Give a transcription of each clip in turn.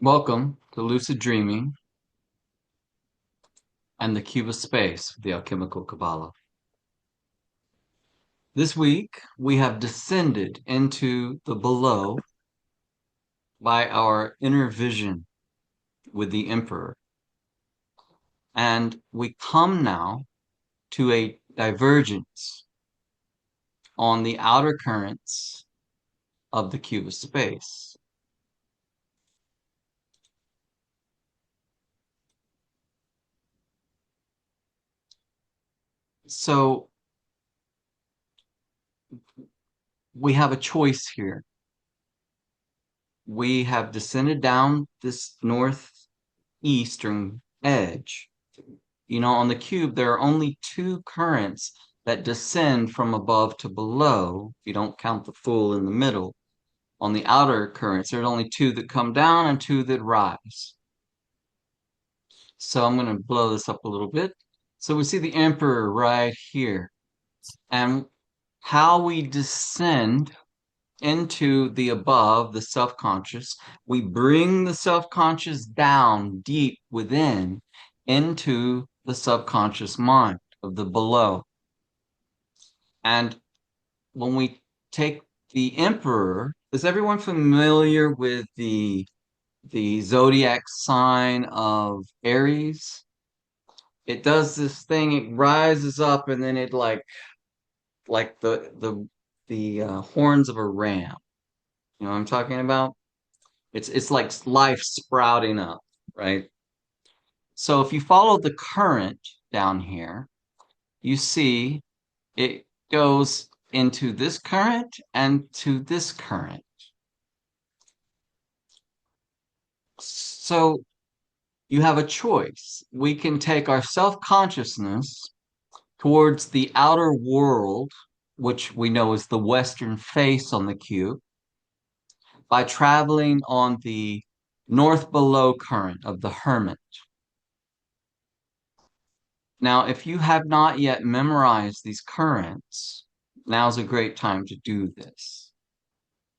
Welcome to Lucid Dreaming and the Cube of Space, the Alchemical Kabbalah. This week, we have descended into the below by our inner vision with the Emperor. And we come now to a divergence on the outer currents of the Cube of Space. So we have a choice here. We have descended down this northeastern edge. On the cube, there are only two currents that descend from above to below. If you don't count the full in the middle. On the outer currents, there's only two that come down and two that rise. So I'm going to blow this up a little bit. So we see the Emperor right here. And how we descend into the above, the self-conscious, we bring the self-conscious down deep within into the subconscious mind of the below. And when we take the Emperor, is everyone familiar with the zodiac sign of Aries? It does this thing, it rises up and then it like the horns of a ram. You know what I'm talking about? It's like life sprouting up, right? So if you follow the current down here, you see it goes into this current and to this current. So you have a choice. We can take our self-consciousness towards the outer world, which we know is the western face on the cube, by traveling on the north below current of the hermit. Now, if you have not yet memorized these currents, now's a great time to do this.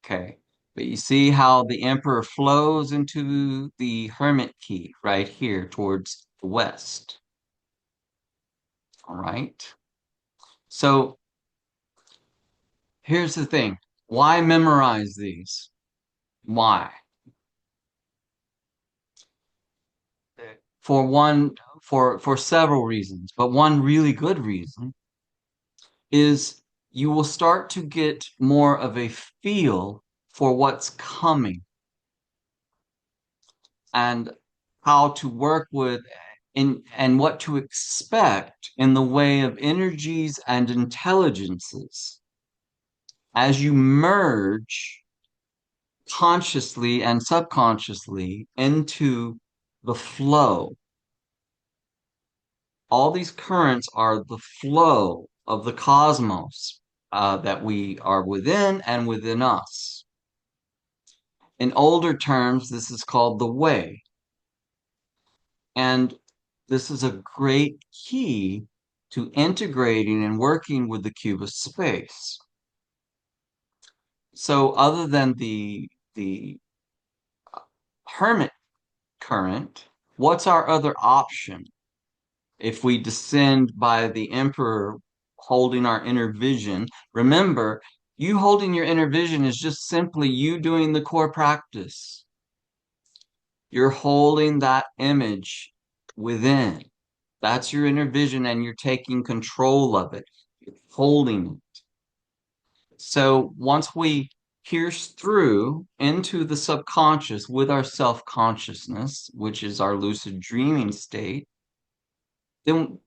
Okay. But you see how the emperor flows into the hermit key right here towards the west. All right. So here's the thing. Why memorize these? Why? For one, for several reasons, but one really good reason is you will start to get more of a feel for what's coming and how to work with and what to expect in the way of energies and intelligences as you merge consciously and subconsciously into the flow. All these currents are the flow of the cosmos that we are within and within us. In older terms, this is called the way. And this is a great key to integrating and working with the cube of space. So other than the hermit current, what's our other option? If we descend by the emperor holding our inner vision, remember, you holding your inner vision is just simply you doing the core practice. You're holding that image within. That's your inner vision, and you're taking control of it. You're holding it. So once we pierce through into the subconscious with our self-consciousness, which is our lucid dreaming state, then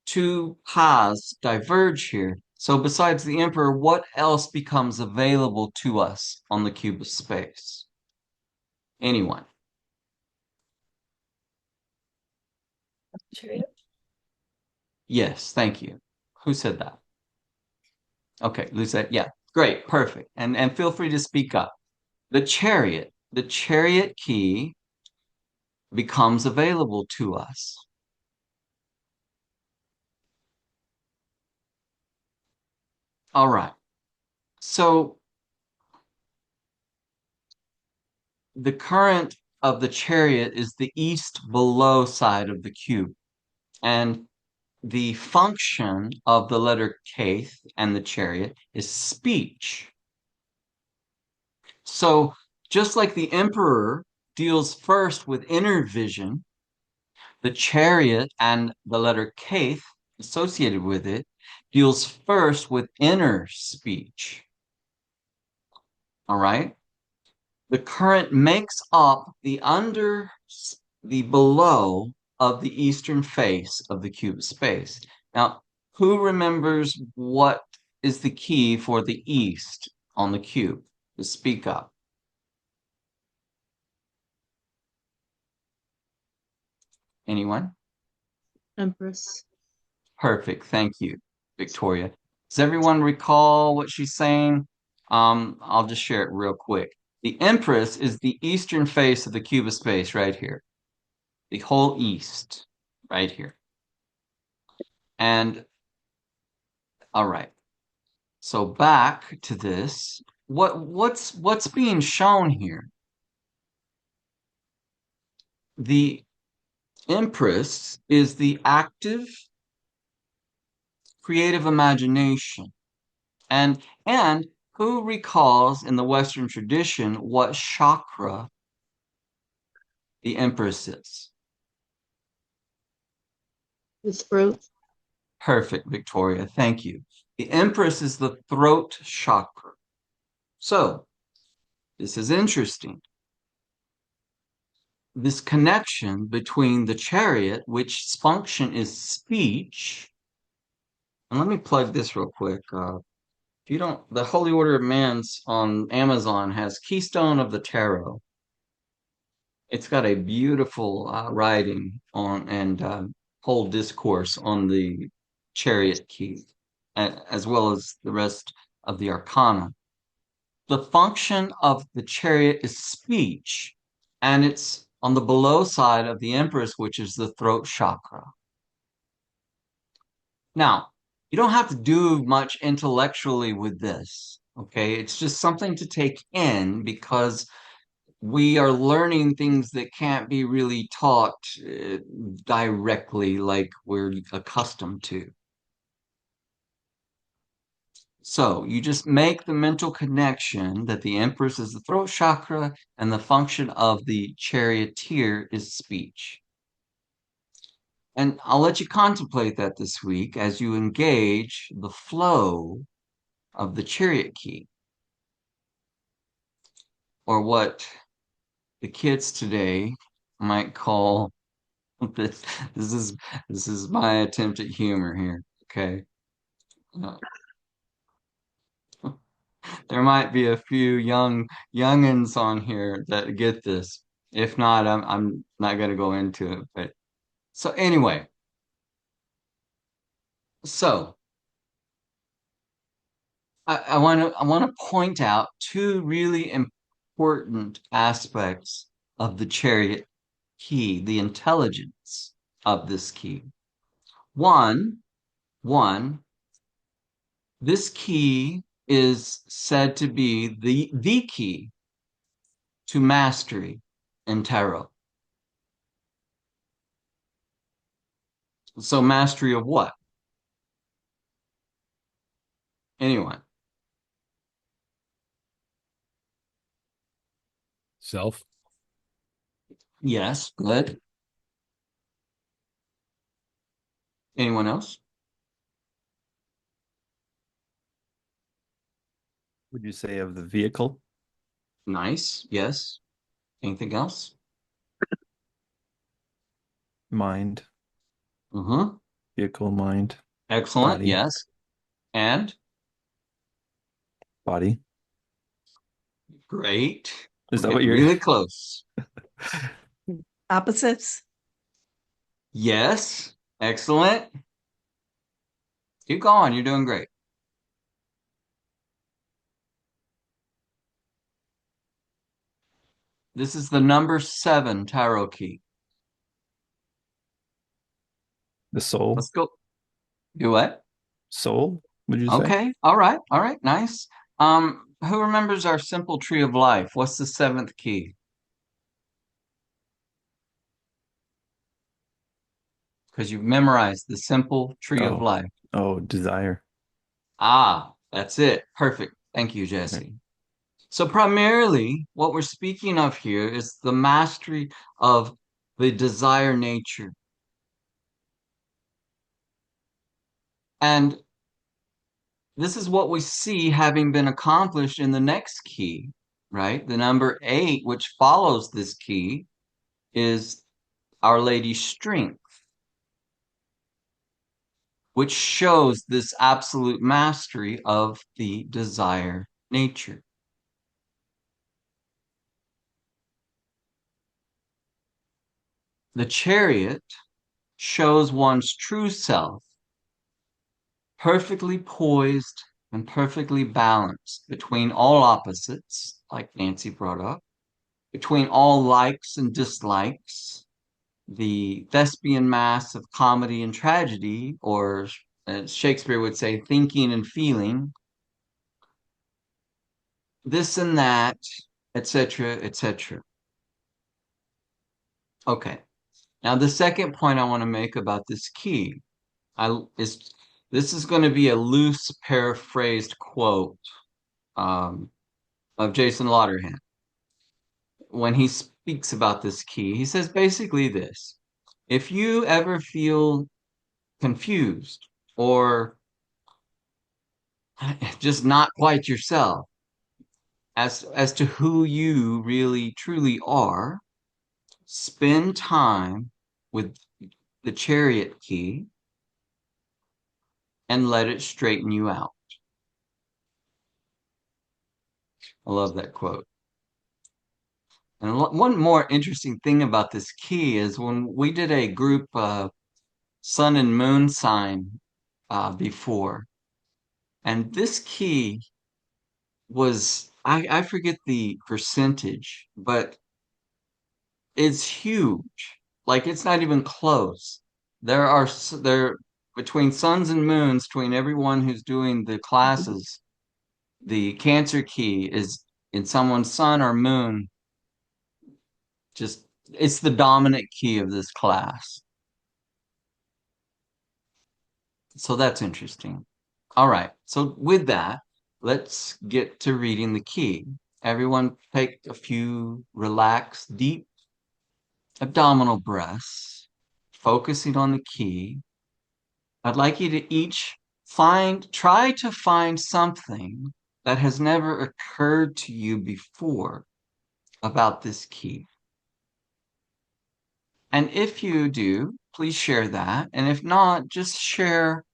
two paths diverge here. So besides the emperor, what else becomes available to us on the cube of space? Anyone? Chariot. Yes, thank you. Who said that? Okay, Lucette. Yeah, great, perfect. And feel free to speak up. The chariot key becomes available to us. All right. So the current of the chariot is the east below side of the cube. And the function of the letter K and the chariot is speech. So just like the emperor deals first with inner vision, the chariot and the letter K associated with it deals first with inner speech. All right? The current makes up the below of the eastern face of the cube space. Now, who remembers what is the key for the east on the cube? To speak up. Anyone? Empress. Perfect. Thank you, Victoria. Does everyone recall what she's saying? I'll just share it real quick. The Empress is the eastern face of the cube of space right here. The whole east right here. And all right. So back to this. What's being shown here? The Empress is the active, creative imagination. And who recalls in the Western tradition what chakra the Empress is? The throat. Perfect, Victoria. Thank you. The Empress is the throat chakra. So, this is interesting. This connection between the chariot, which function is speech, and let me plug this real quick. If you don't, the Holy Order of Man's on Amazon has Keystone of the Tarot. It's got a beautiful writing on and whole discourse on the Chariot Key, as well as the rest of the Arcana. The function of the chariot is speech, and it's on the below side of the Empress, which is the throat chakra. Now, you don't have to do much intellectually with this, okay? It's just something to take in because we are learning things that can't be really taught directly like we're accustomed to. So you just make the mental connection that the Empress is the throat chakra and the function of the charioteer is speech. And I'll let you contemplate that this week as you engage the flow of the Chariot Key, or what the kids today might call this. This is my attempt at humor here. Okay, uh, there might be a few youngins on here that get this. If not, I'm not going to go into it. But so anyway, so I want to point out two really important aspects of the Chariot Key, the intelligence of this key. One, one, this key is said to be the key to mastery in tarot. So mastery of what? Anyone? Self. Yes, good. Anyone else? Would you say of the vehicle? Nice. Yes. Anything else? Mind. Mm-hmm. Vehicle, mind, Excellent. body. Yes. And Body. great. Is We're that what getting you're really close. Opposites. Yes. Excellent. Keep going. You're doing great. This is the number 7 tarot key. the soul? Let's go. Do what? Soul, would you say? Okay. All right. All right. Nice. Who remembers our simple tree of life? What's the 7th key? because you've memorized the simple tree of Oh, life. oh, desire. Ah, that's it. Perfect. Thank you, Okay. Jesse. So primarily, what we're speaking of here is the mastery of the desire nature. And this is what we see having been accomplished in the next key, right? The number 8, which follows this key, is Our Lady's strength, which shows this absolute mastery of the desire nature. The Chariot shows one's true self, perfectly poised and perfectly balanced between all opposites, like Nancy brought up, between all likes and dislikes, the thespian mass of comedy and tragedy, or as Shakespeare would say, thinking and feeling, this and that, etc., etc. Okay. Now, the second point I want to make about this key is this is going to be a loose paraphrased quote um, of Jason Lauderhan. When he speaks about this key, he says basically this: if you ever feel confused or just not quite yourself as to who you really truly are, spend time with the Chariot Key and let it straighten you out. I love that quote. And one more interesting thing about this key is when we did a group sun and moon sign before, and this key was, I forget the percentage, but it's huge. Like it's not even close. There between suns and moons, between everyone who's doing the classes, the Cancer key is in someone's sun or moon. Just it's the dominant key of this class. So that's interesting. All right. So with that, let's get to reading the key. Everyone take a few relaxed, deep abdominal breaths, focusing on the key. I'd like you to each try to find something that has never occurred to you before about this key. And if you do, please share that. And if not, just share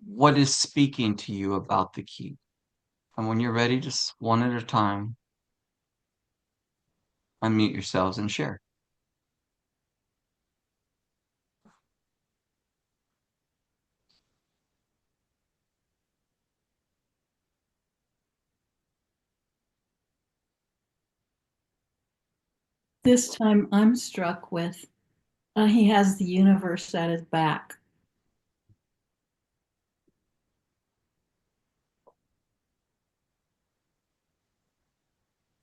what is speaking to you about the key. And when you're ready, just one at a time, unmute yourselves and share. This time I'm struck with he has the universe at his back.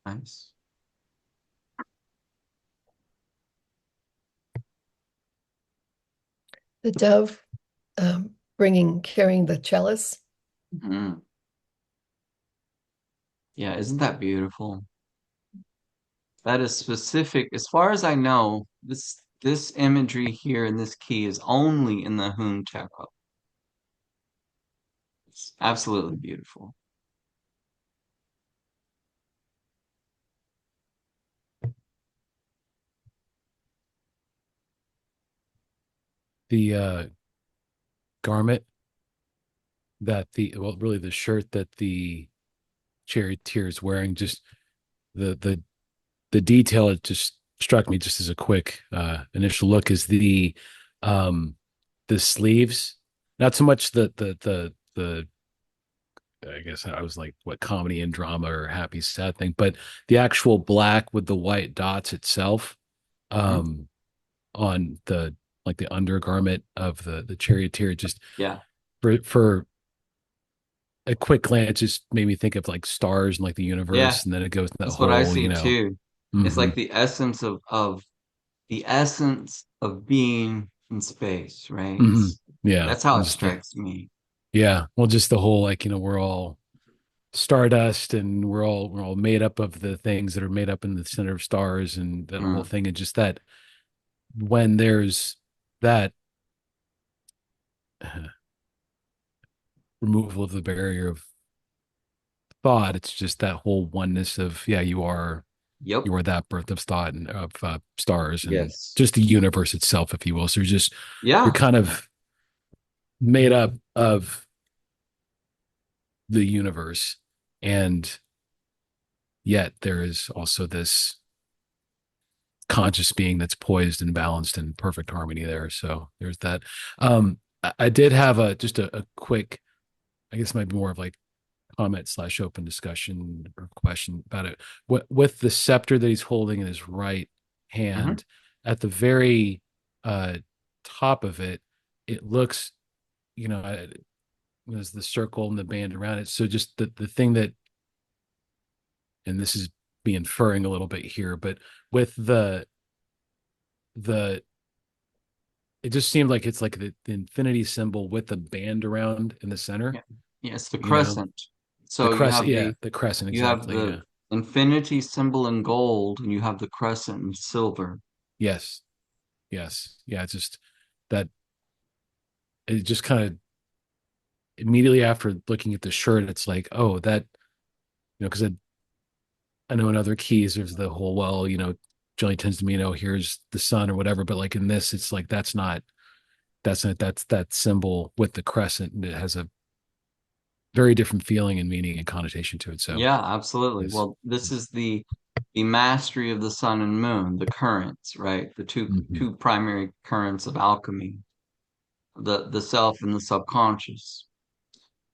Nice. The dove carrying the chalice. Mhm. Yeah, isn't that beautiful? That is specific. As far as I know, this imagery here in this key is only in the Hoon Tarot. It's absolutely beautiful. The garment really the shirt that the charioteer is wearing, just the the detail, it just struck me just as a quick initial look, is um the sleeves, not so much the I guess I was like, what, comedy and drama or happy sad thing, but the actual black with the white dots itself, Mhm. um on the, like, the undergarment of the charioteer, just Yeah, for a quick glance, just made me think of like stars and like the yeah, universe, and then it goes to that that's what I whole, see too. It's hmm like the essence of the essence of being in space, right? Hmm. Yeah. That's how And it just the, strikes me. yeah. Well, just the whole, like, we're all stardust and we're all made up of the things that are made up in the center of stars and that whole Mm, thing. And just that when there's that removal of the barrier of thought, it's just that whole oneness of, yeah, yep. you are that birth of thought and of stars and Yes. just the universe itself, if you will. So you're Yeah. kind of made up of the universe, and yet there is also this conscious being that's poised and balanced in perfect harmony there. So there's that. I did have a quick, I guess, might be more of like comment slash open discussion or question about it. What with the scepter that he's holding in his right Hmm. hand, at the very uh top of it, it looks, there's the circle and the band around it. So just the thing that, and this is me inferring a little bit here, but with the it just seemed like it's like the infinity symbol with the band around in the center, Yeah. Yes, the you know, crescent. the So crescent, yeah, the crescent, you have exactly, the yeah. infinity symbol in gold, and you have the crescent in silver. Yes, yes, yeah. It's just that it just kind of immediately after looking at the shirt, it's like, oh, that, because I know in other keys there's the whole, well, generally tends to mean, oh, here's the sun or whatever, but like in this, it's like that's that symbol with the crescent, and it has a very different feeling and meaning and connotation to it. So Yeah, absolutely. it's, Well, this is the mastery of the sun and moon, the currents, right? The mhm, two primary currents of alchemy, the self and the subconscious.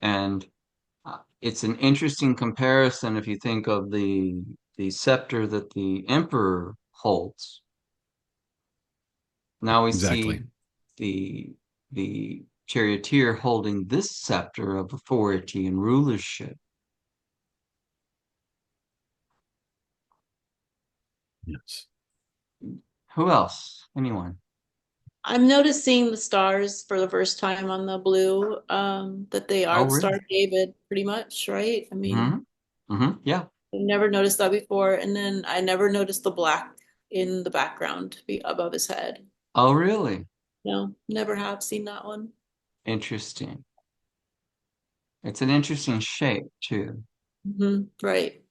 And it's an interesting comparison if you think of the scepter that the emperor holds. Now we see exactly. the the charioteer holding this scepter of authority and rulership. Yes. Who else? Anyone? I'm noticing the stars for the first time on the blue, that they are Oh, the Star really? of David, pretty much, right? I mean, Hmm. Hmm. Yeah. I've never noticed that before. And then I never noticed the black in the background above his head. Oh, really? No, never have seen that one. Interesting. It's an interesting shape too. Right.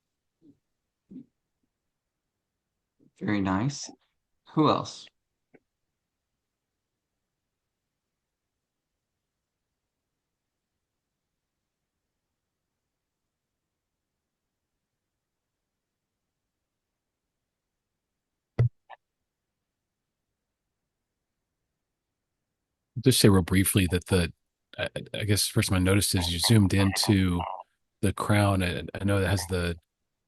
Very nice. Who else? Just say real briefly that I guess the first time I noticed is you zoomed into the crown. I know it has the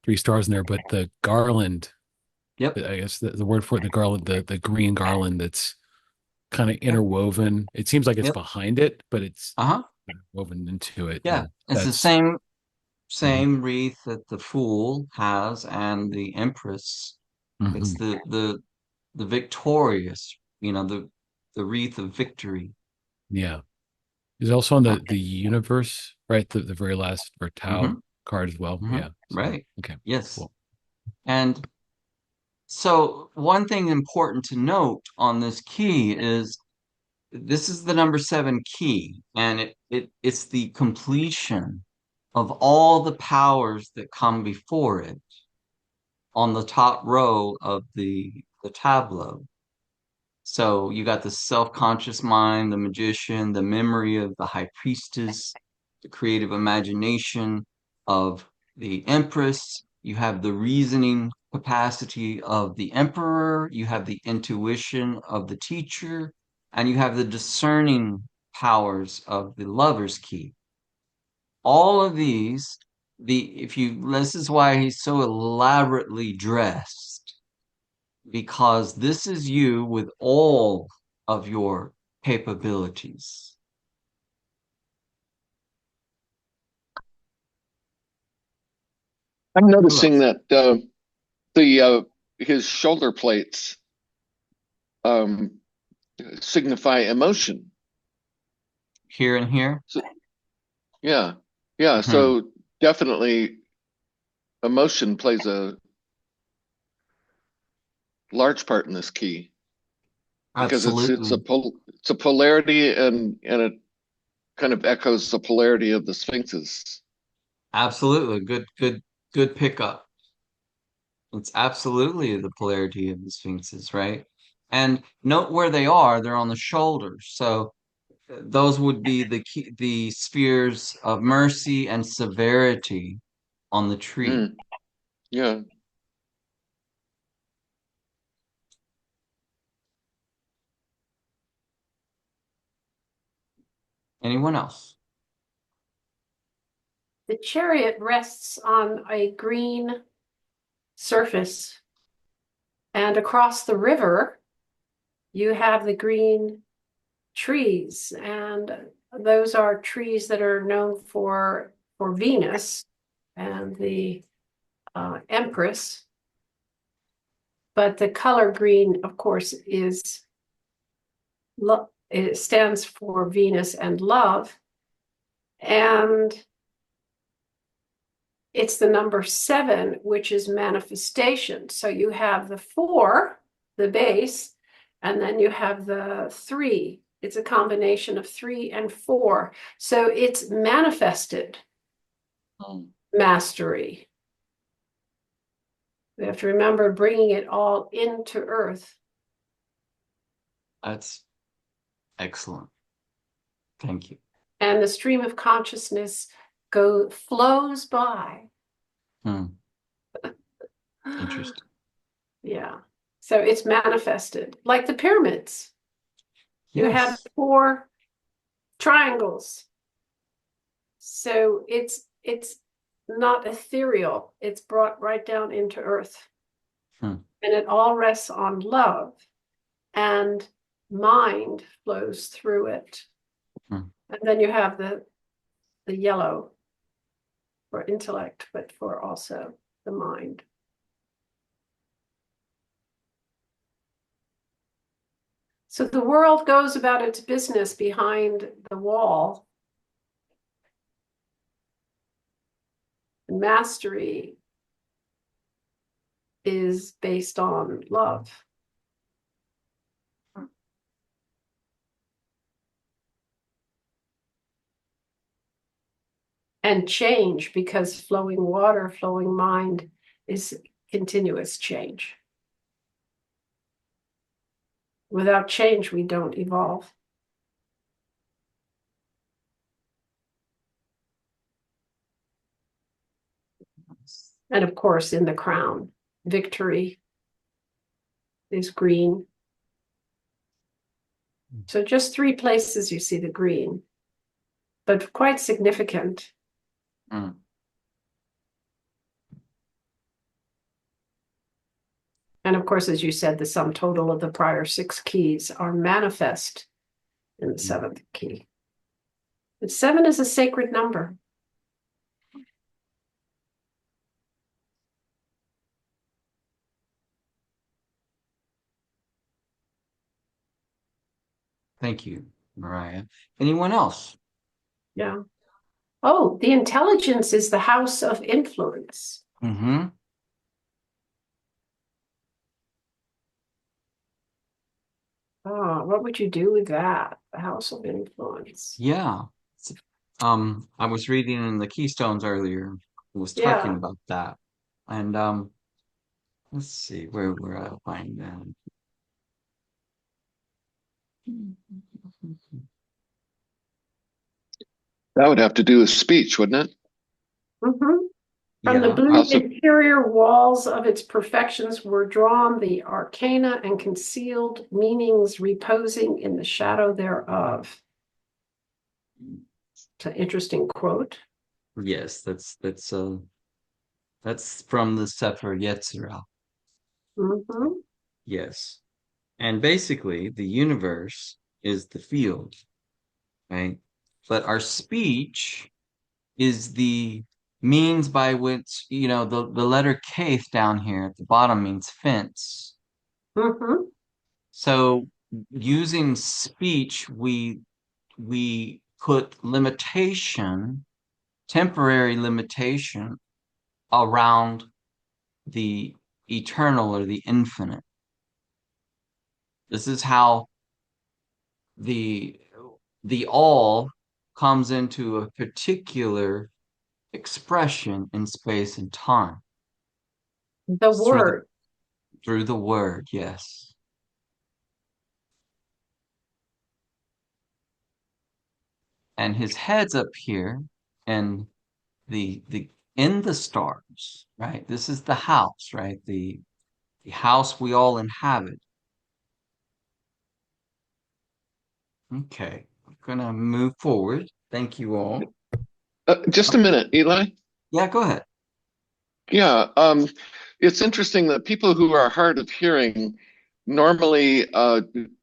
three stars in there, but the garland, Yep. I guess the word for it, the garland, the green garland that's kind of Yep. interwoven. It seems like it's Yep. behind it, but it's Uh-huh. woven into it. Yeah. And It's the that's, same mhm, same wreath that the fool has and the empress. It's mhm, the victorious, the wreath of victory. yeah. Is also on Uh, the universe, right? The very last or Tau mhm, card as well. mhm. Yeah. So, Right. okay, Yes. cool. And so one thing important to note on this key is this is the number 7 key, and it's the completion of all the powers that come before it on the top row of the tableau. So you got the self-conscious mind, the magician, the memory of the high priestess, the creative imagination of the empress. You have the reasoning capacity of the emperor. You have the intuition of the teacher, and you have the discerning powers of the lover's key. All of these, this is why he's so elaborately dressed because this is you with all of your capabilities. I'm Who noticing else? that the his shoulder plates, um, signify emotion. Here and here. So, yeah, yeah. Hmm. So definitely, emotion plays a large part in this key because Absolutely. it's a polarity and it kind of echoes the polarity of the sphinxes. Absolutely. Good pickup. It's absolutely the polarity of the sphinxes, right? And note where they are. They're on the shoulders. So those would be the spheres of mercy and severity on the tree. Mm, yeah. Anyone else? The chariot rests on a green surface, and across the river, you have the green trees, and those are trees that are known for Venus and the Empress. But the color green, of course, it stands for Venus and love, and it's the number 7, which is manifestation. So you have the 4, the base, and then you have the 3. It's a combination of 3 and 4. So it's manifested mastery. We have to remember bringing it all into earth. That's excellent. Thank you. And the stream of consciousness flows by. Hmm. Interesting. Yeah. So it's manifested like the pyramids. You have Yes. 4 triangles. So it's not ethereal. It's brought right down into earth. Hmm. And it all rests on love, and mind flows through it. Hmm. And then you have the yellow for intellect, but for also the mind. So the world goes about its business behind the wall. Mastery is based on love. And change, because flowing water, flowing mind is continuous change. Without change, we don't evolve. And of course, in the crown, victory is green. So just 3 places you see the green, but quite significant. Hmm. And of course, as you said, the sum total of the prior 6 keys are manifest in the 7th key. But 7 is a sacred number. Thank you, Mariah. Anyone else? Yeah. Oh, the intelligence is the house of influence. Mm-hmm. Oh, what would you do with that? The house of influence. Yeah. I was reading in the Keystones earlier, was talking Yeah. about that. And let's see where I'll find that. That would have to do with speech, wouldn't it? Mm-hmm. From the Yeah. blue House of, interior walls of its perfections were drawn the arcana and concealed meanings reposing in the shadow thereof. It's an interesting quote. Yes, that's from the Sefer Yetzirah. Mm-hmm. Yes. And basically the universe is the field, right? But our speech is the means by which, the letter Kaf down here at the bottom means fence. Mm-hmm. So using speech, we put limitation, temporary limitation around the eternal or the infinite. This is how the all comes into a particular expression in space and time. The Through word. through the word, yes. And his head's up here and the in the stars, right? This is the house, right? The house we all inhabit. Okay, I'm gonna move forward. Thank you all. Just a minute, Eli. Yeah, go ahead. Yeah, it's interesting that people who are hard of hearing normally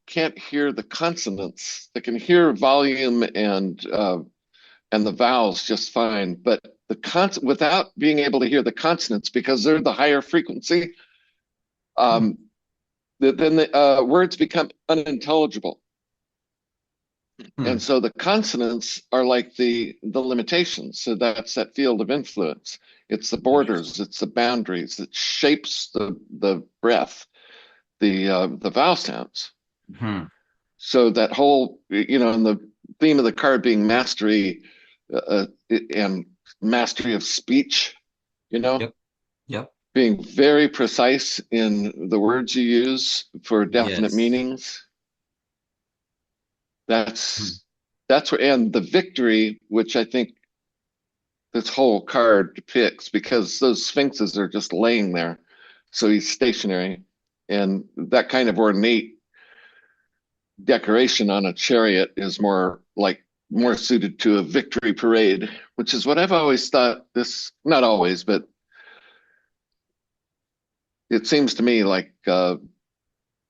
can't hear the consonants. They can hear volume and the vowels just fine, but the without being able to hear the consonants because they're the higher frequency, then the words become unintelligible. And so the consonants are like the limitations. So that's that field of influence. It's the borders, it's the boundaries that shapes the breath, the vowel sounds. Hmm. So that whole, and the theme of the card being mastery and mastery of speech, Yep. Yep. being very precise in the words you use for definite Yes. meanings. Hmm. That's where, and the victory, which I think this whole card depicts, because those sphinxes are just laying there. So he's stationary. And that kind of ornate decoration on a chariot is more suited to a victory parade, which is what I've always thought not always, but it seems to me like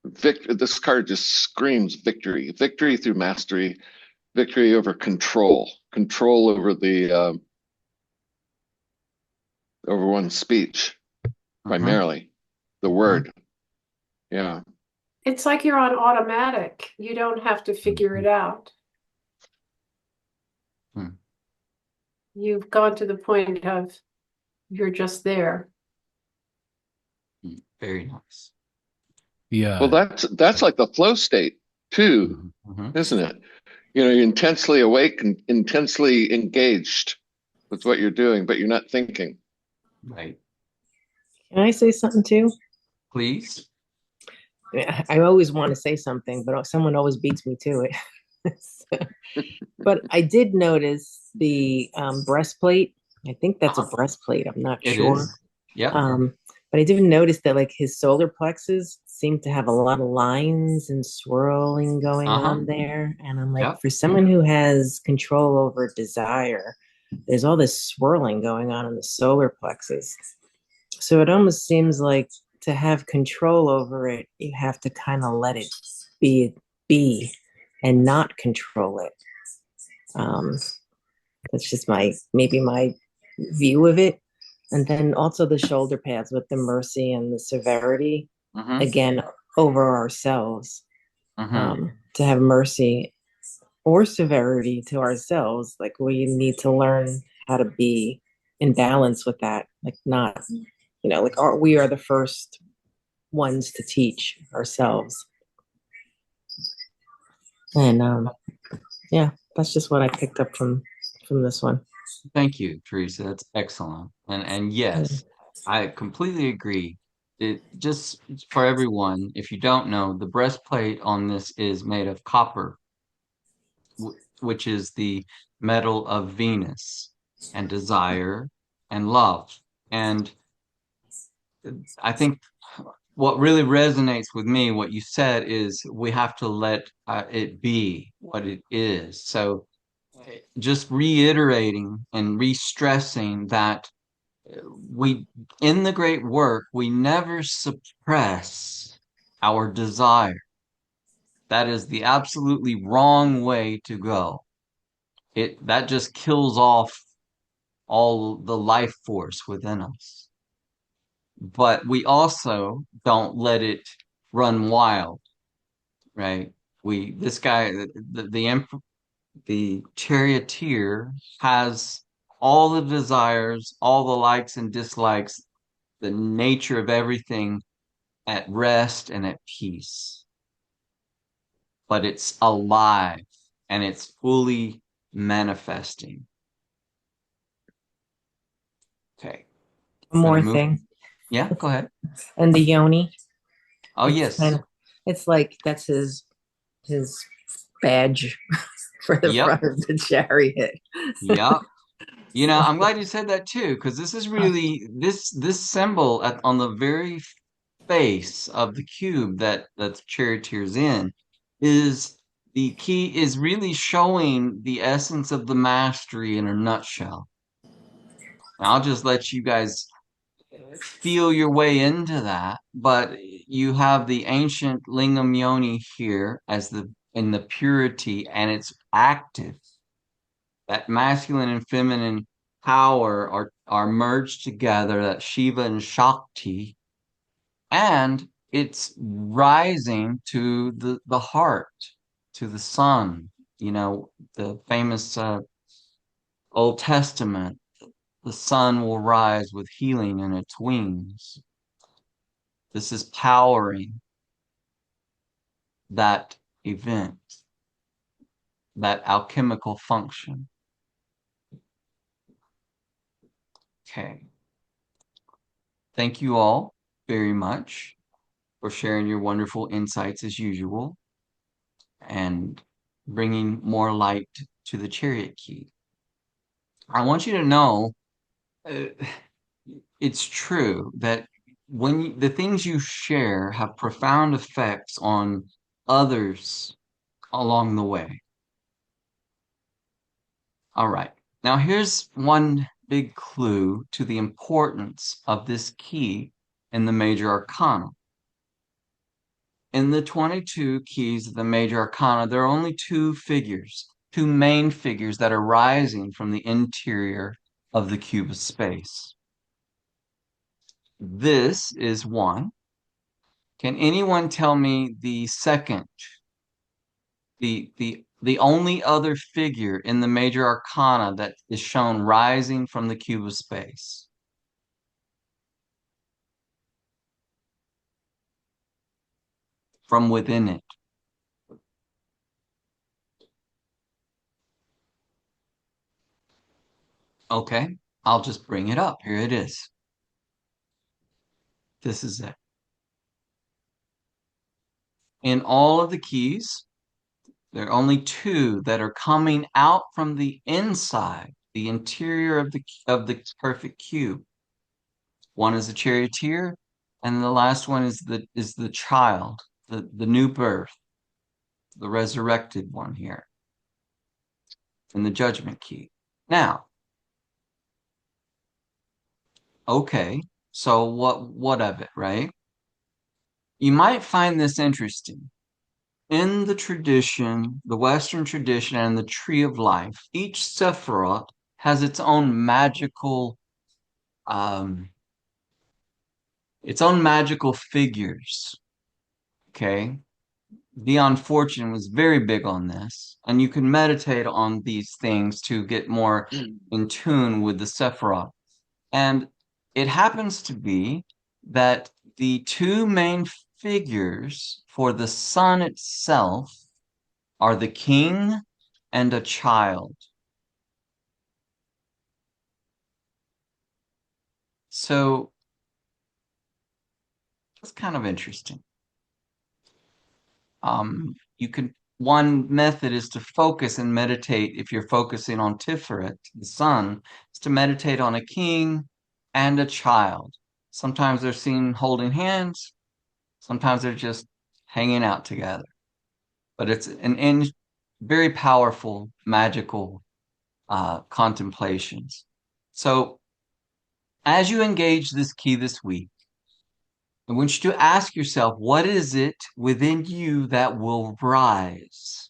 this card just screams victory, victory through mastery, victory over control over over one's speech, primarily the word. Yeah. It's like you're on automatic. You don't have to figure it out. Hmm. You've gone to the point of you're just there. Very nice. Yeah. Well, that's like the flow state too, isn't it? You're intensely awake and intensely engaged with what you're doing, but you're not thinking. Right. Can I say something too? Please. I always want to say something, but someone always beats me to it. But I did notice the breastplate. I think that's a breastplate. I'm not It sure. is. Yep. But I did notice that like his solar plexus seemed to have a lot of lines and swirling going on there. And I'm like, Yep. for someone who has control over desire, there's all this swirling going on in the solar plexus. So it almost seems like to have control over it, you have to kind of let it be and not control it. That's just maybe my view of it. And then also the shoulder pads with the mercy and the severity, again, over ourselves. To have mercy or severity to ourselves, like we need to learn how to be in balance with that, like not, like we are the first ones to teach ourselves. And yeah, that's just what I picked up from this one. Thank you, Teresa. That's excellent. And yes, I completely agree. It just for everyone, if you don't know, the breastplate on this is made of copper, which is the metal of Venus and desire and love. And I think what really resonates with me, what you said, is we have to let it be what it is. So just reiterating and re-stressing that we, in the great work, we never suppress our desire. That is the absolutely wrong way to go. That just kills off all the life force within us. But we also don't let it run wild. right? This guy, the charioteer has all the desires, all the likes and dislikes, the nature of everything at rest and at peace. But it's alive and it's fully manifesting. Okay. One Gonna more move. thing. Yeah, go ahead. And the yoni. Oh, It's yes. kind of, it's like that's his badge for the Yep. front of the chariot. Yep. You know, So, I'm glad you said that too, because this is really this symbol on the very face of the cube that the charioteer's in is the key is really showing the essence of the mastery in a nutshell. And I'll just let you guys feel your way into that, but you have the ancient lingam yoni here as in the purity, and it's active. That masculine and feminine power are merged together, that Shiva and Shakti, and it's rising to the heart, to the sun. You know, the famous Old Testament, the sun will rise with healing in its wings. This is powering that event, that alchemical function. Okay. Thank you all very much for sharing your wonderful insights as usual and bringing more light to the Chariot Key. I want you to know uh, it's true that the things you share have profound effects on others along the way. All right. Now here's one big clue to the importance of this key in the major arcana. In the 22 keys of the major arcana, there are only two main figures that are rising from the interior of the cube of space. This is one. Can anyone tell me the second, the only other figure in the major arcana that is shown rising from the cube of space? From within it. Okay, I'll just bring it up. Here it is. This is it. In all of the keys, there are only two that are coming out from the inside, the interior of the perfect cube. One is the charioteer, and the last one is the child, the new birth, the resurrected one here in the judgment key. Now, okay, so what of it, right? You might find this interesting. In the tradition, the Western tradition and the tree of life, each Sephiroth has um, its own magical figures. Okay. Dion Fortune was very big on this, and you can meditate on these things to get more in tune with the Sephiroth. And it happens to be that the two main figures for the sun itself are the king and a child. So it's kind of interesting. One method is to focus and meditate. If you're focusing on Tiferet, the sun, is to meditate on a king and a child. Sometimes they're seen holding hands, sometimes they're just hanging out together. But it's very powerful, magical contemplations. So as you engage this key this week, I want you to ask yourself, what is it within you that will rise?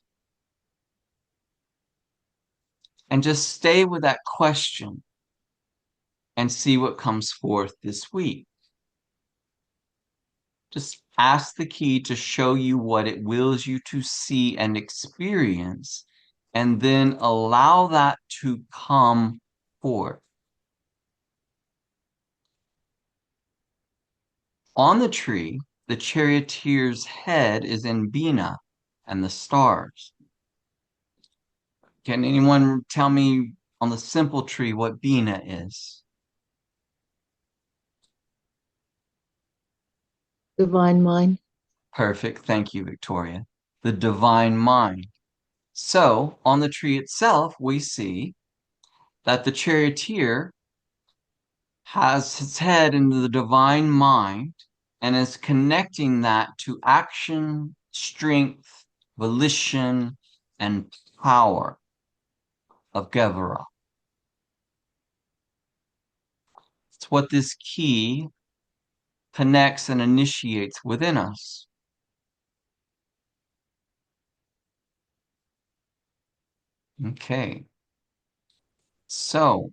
And just stay with that question and see what comes forth this week. Just ask the key to show you what it wills you to see and experience, and then allow that to come forth. On the tree, the charioteer's head is in Bina and the stars. Can anyone tell me on the simple tree what Bina is? Divine mind. Perfect. Thank you, Victoria. The divine mind. So, on the tree itself, we see that the charioteer has his head into the divine mind and is connecting that to action, strength, volition, and power of Gevurah. It's what this key connects and initiates within us. Okay. So,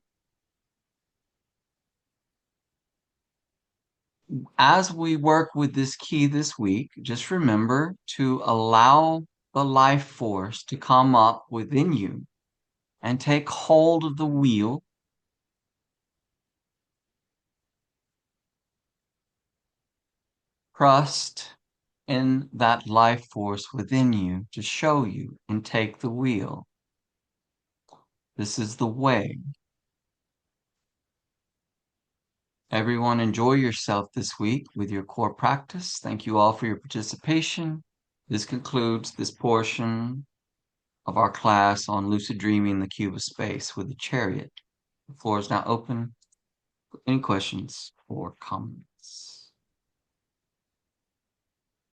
as we work with this key this week, just remember to allow the life force to come up within you and take hold of the wheel. Trust in that life force within you to show you and take the wheel. This is the way. Everyone, enjoy yourself this week with your core practice. Thank you all for your participation. This concludes this portion of our class on lucid dreaming, the cube of space with the chariot. The floor is now open for any questions or comments.